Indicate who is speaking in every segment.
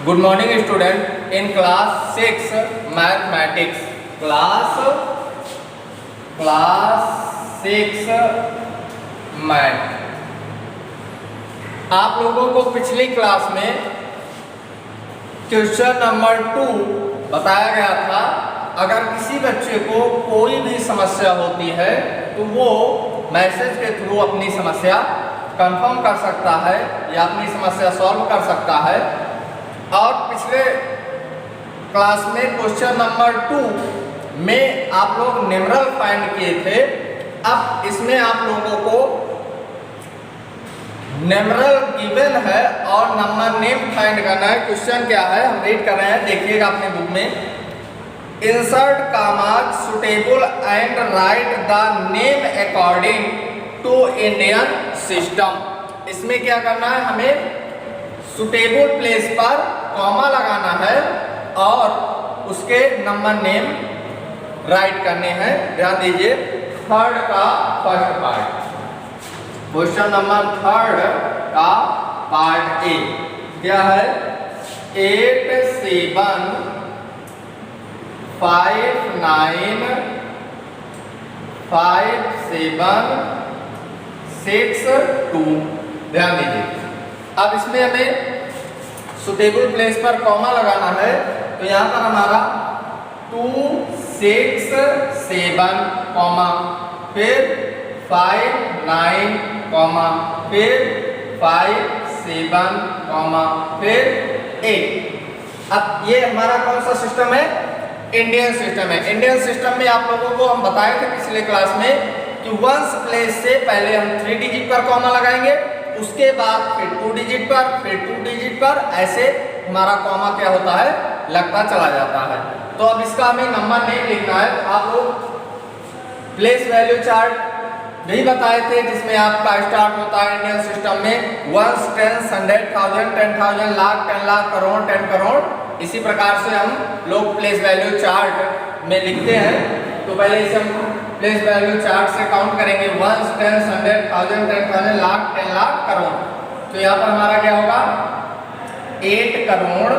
Speaker 1: Good morning student. In class 6 mathematics, class 6 math, आप लोगों को पिछली क्लास में क्वेश्चन नंबर 2 बताया गया था। अगर किसी बच्चे को कोई भी समस्या होती है तो वो मैसेज के थ्रू अपनी समस्या कंफर्म कर सकता है या अपनी समस्या सॉल्व कर सकता है। और पिछले क्लास में क्वेश्चन नंबर 2 में आप लोग न्यूमेरल फाइंड किए थे। अब इसमें आप लोगों को न्यूमेरल गिवन है और नंबर नेम फाइंड करना है। क्वेश्चन क्या है हम रीड कर रहे हैं, देखिएगा अपने बुक में। Insert commas suitable and write the name according to Indian system. इसमें क्या करना है, हमें सुटेबल प्लेस पर कॉमा लगाना है और उसके नंबर नेम राइट करने हैं। ध्यान दीजिए, थर्ड का फर्स्ट पार्ट, क्वेश्चन नंबर 3 का पार्ट ए क्या है। 8 7 5 9 5 7 6 2। ध्यान दीजिए, अब इसमें हमें सुटेबल प्लेस पर कॉमा लगाना है। तो यहाँ पर हमारा 2 6 7 कॉमा, फिर 5 9 कॉमा, फिर 5 7 कॉमा, फिर 8। अब ये हमारा कौन सा सिस्टम है, इंडियन सिस्टम है। इंडियन सिस्टम में आप लोगों को हम बताए थे पिछले क्लास में कि वंस प्लेस से पहले हम 3 डिजिट पर कॉमा लगाएंगे, उसके बाद फिर 2 डिजिट पर, फिर 2 डिजिट पर, ऐसे हमारा कॉमा क्या होता है, लगता चला जाता है। तो अब इसका हमें नंबर नेम लिखना है। आप लोग प्लेस वैल्यू चार्ट भी बताए थे जिसमें आपका स्टार्ट होता है इंडियन सिस्टम में 1 10 100 1000 10,000 लाख 10 लाख करोड़ 10 करोड़। इसी प्रकार से हम लोग प्लेस वैल्यू चार्ट में लिखते हैं। तो पहले इसे हम प्लेस वैल्यू चार्ट से काउंट करेंगे 1 10 100 1000 10,000 लाख 10 लाख करोड़। तो यहाँ पर हमारा क्या होगा, 8 करोड़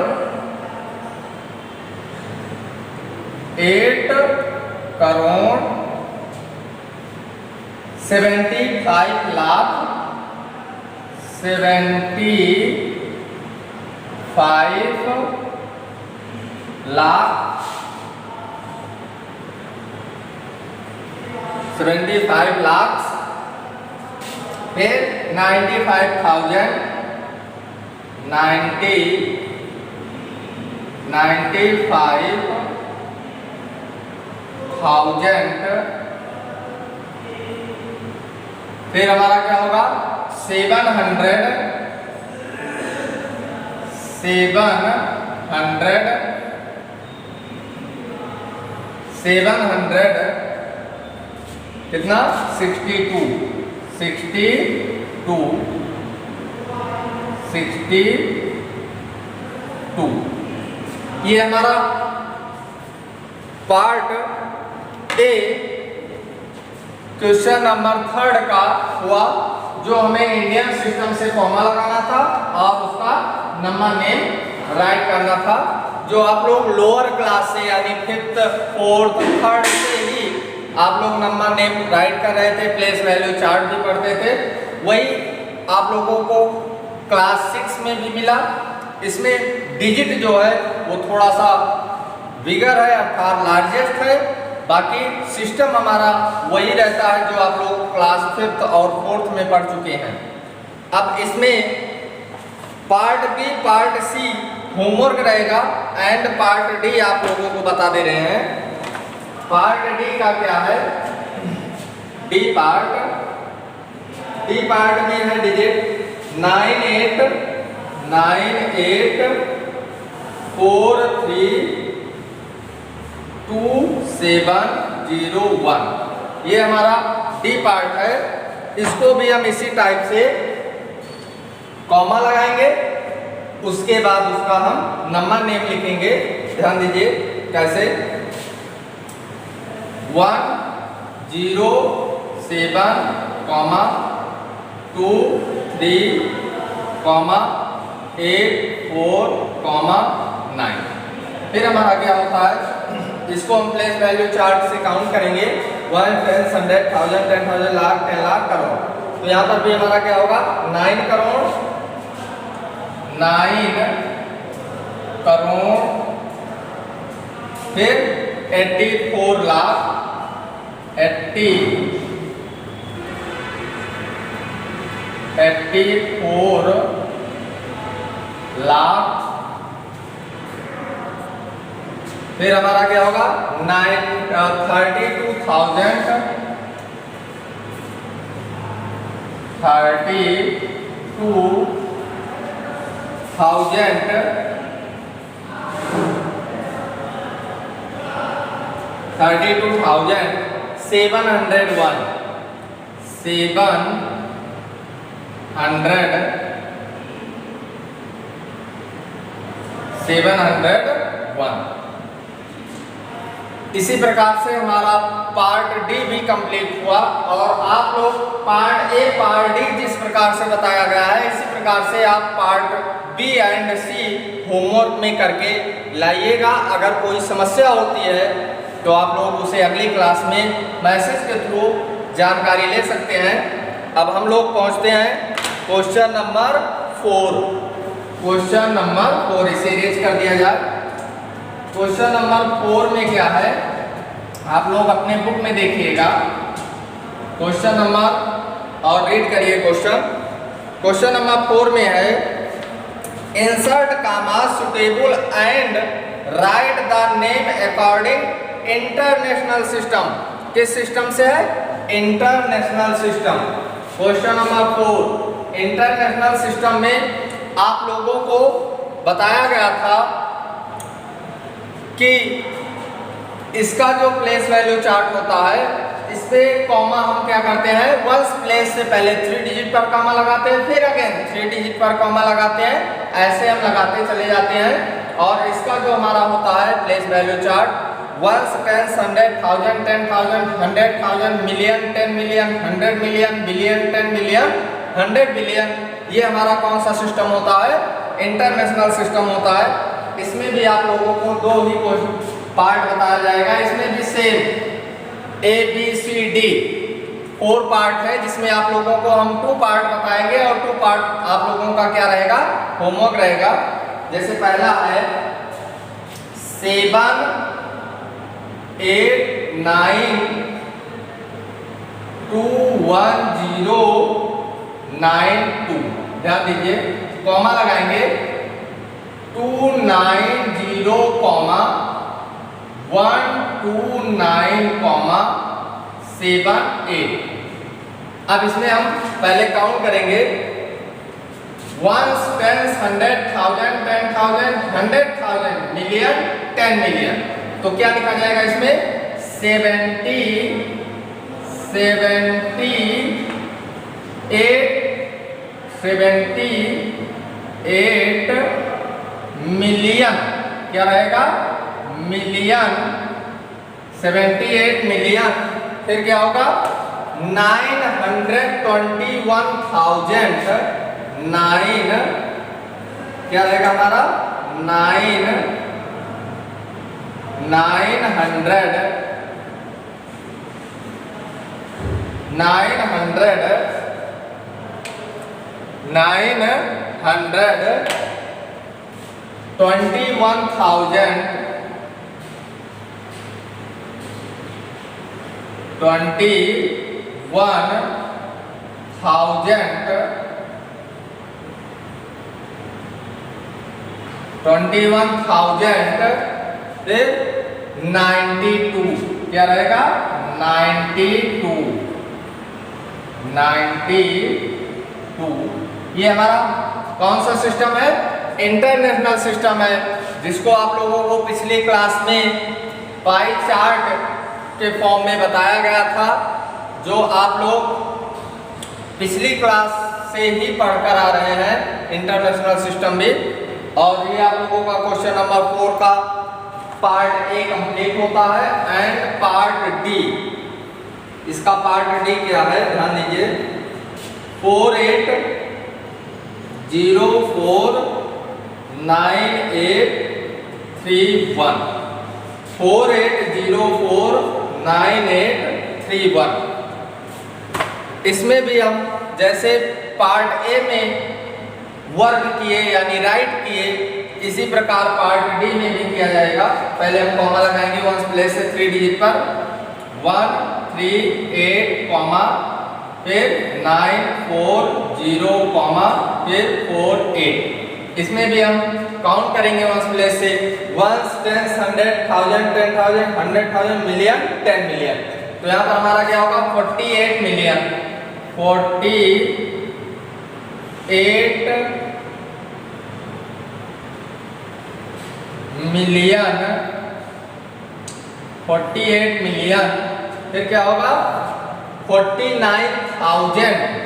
Speaker 1: 75 लाख 75 लाख 75 लाख, फिर 95,000 95,000, फिर हमारा क्या होगा 700 कितना 62 ये हमारा पार्ट ए क्वेश्चन नंबर 3 का हुआ, जो हमें इंडियन सिस्टम से कॉमा लगाना था और उसका नंबर नेम राइट करना था। जो आप लोग लोअर क्लास से यानी 5th 4th 3rd से ही आप लोग नंबर नेम राइट कर रहे थे, प्लेस वैल्यू चार्ट भी पढ़ते थे, वही आप लोगों को क्लास 6 में भी मिला। इसमें डिजिट जो है वो थोड़ा सा बिगर है अर्थात लार्जेस्ट है, बाकी सिस्टम हमारा वही रहता है जो आप लोग क्लास 5th और 4th में पढ़ चुके हैं। अब इसमें part B part C homework रहेगा एंड पार्ट डी आप लोगों को बता दे रहे हैं। पार्ट डी का क्या है, डी पार्ट में है डिजिट 9898432701। ये हमारा डी पार्ट है। इसको भी हम इसी टाइप से कॉमा लगाएंगे, उसके बाद उसका हम नंबर नेम लिखेंगे। ध्यान दीजिए कैसे, 107, 2 3, 8,4,9। फिर हमारा क्या होता है, इसको हम प्लेस वैल्यू चार्ट से काउंट करेंगे 1, 10, 100, 1000, 10,000, लाख, 10 लाख, करोड़। तो यहाँ पर भी हमारा क्या होगा 9 करोड़, 9 करोड़, फिर 84 लाख, 84 लाख, फिर हमारा क्या होगा 32,000, 32,701, 701। इसी प्रकार से हमारा पार्ट डी भी कंप्लीट हुआ। और आप लोग पार्ट ए पार्ट डी जिस प्रकार से बताया गया है, इसी प्रकार से आप part B and C homework में करके लाइएगा। अगर कोई समस्या होती है तो आप लोग उसे अगली क्लास में मैसेज के थ्रू जानकारी ले सकते हैं। अब हम लोग पहुंचते हैं क्वेश्चन नंबर 4। क्वेश्चन नंबर 4 इसे रेज कर दिया जाए। क्वेश्चन नंबर 4 में क्या है, आप लोग अपने बुक में देखिएगा क्वेश्चन नंबर और रीड करिए क्वेश्चन। क्वेश्चन नंबर 4 में है insert comma suitable and write the name according international system. किस सिस्टम से है, international system. Question number 4 international system में आप लोगों को बताया गया था कि इसका जो प्लेस वैल्यू चार्ट होता है, इस पे कॉमा हम क्या करते हैं, वंस प्लेस से पहले 3 डिजिट पर कॉमा लगाते हैं, फिर अगेन 3 डिजिट पर कॉमा लगाते हैं, ऐसे हम लगाते चले जाते हैं। और इसका जो हमारा होता है place value chart, ones, 10, 100, 1000, 10,000, 100,000, million, 10 million, 100 million, billion, 10 billion, 100 billion, ये हमारा कौन सा सिस्टम होता है, इंटरनेशनल सिस्टम होता है। इसमें भी आप लोगों को 2 ही पार्ट बताया जाएगा। इसमें भी सेम ABCD 4 पार्ट है, जिसमें आप लोगों को हम 2 पार्ट बताएंगे और 2 पार्ट आप लोगों का क्या रहेगा, होमवर्क रहेगा। जैसे पहला है 7, 8, 9, 2, 1, 0, 9, 2। ध्यान दीजिए, कॉमा लगाएंगे 290, 129, 78। अब इसमें हम पहले काउंट करेंगे 1, 10, 100, 1000, 10,000, 100,000, मिलियन, 10 मिलियन। तो क्या लिखा जाएगा इसमें 78 मिलियन। क्या रहेगा, मिलियन, 78 मिलियन। फिर क्या होगा 921,000, 9 क्या रहेगा हमारा 900 21,000 फिर 92 क्या रहेगा 92 ये हमारा कौन सा सिस्टम है, इंटरनेशनल सिस्टम है, जिसको आप लोगों को पिछली क्लास में पाई चार्ट के फॉर्म में बताया गया था, जो आप लोग पिछली क्लास से ही पढ़कर आ रहे हैं इंटरनेशनल सिस्टम भी। और ये आप लोगों का क्वेश्चन नंबर 4 का पार्ट ए कंप्लीट होता है एंड पार्ट डी, इसका पार्ट डी क्या है ध्यान दीजिए 4804 9831 48049831। इसमें भी हम जैसे पार्ट ए में वर्ग किए यानी राइट किए, इसी प्रकार पार्ट डी में भी किया जाएगा। पहले हम कॉमा लगाएंगे वंस प्लेस से 3 डिजिट पर 138 कॉमा फिर 940 कॉमा फिर 48। इसमें भी हम काउंट करेंगे वंस प्लेस से 1 10 100 1000 10,000 100,000 मिलियन 10 मिलियन। तो यहाँ पर हमारा क्या होगा 48 मिलियन 48 मिलियन 48 मिलियन फिर क्या होगा 49,000 831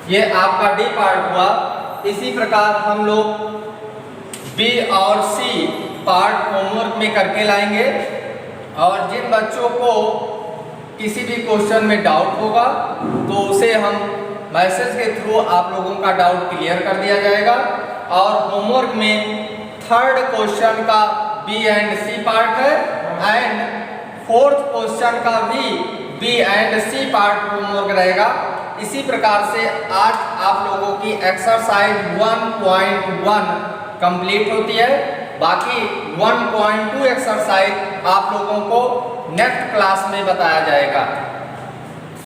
Speaker 1: ये आपका डी पार्ट हुआ। इसी प्रकार हम लोग बी और सी पार्ट होमवर्क में करके लाएंगे, और जिन बच्चों को किसी भी क्वेश्चन में डाउट होगा तो उसे हम मैसेज के थ्रू आप लोगों का डाउट क्लियर कर दिया जाएगा। और होमवर्क में 3rd क्वेश्चन का बी एंड सी पार्ट है एंड 4th क्वेश्चन का भी B and C part homework रहेगा। इसी प्रकार से आज आप लोगों की एक्सरसाइज 1.1 कंप्लीट होती है। बाकी 1.2 एक्सरसाइज आप लोगों को नेक्स्ट क्लास में बताया जाएगा।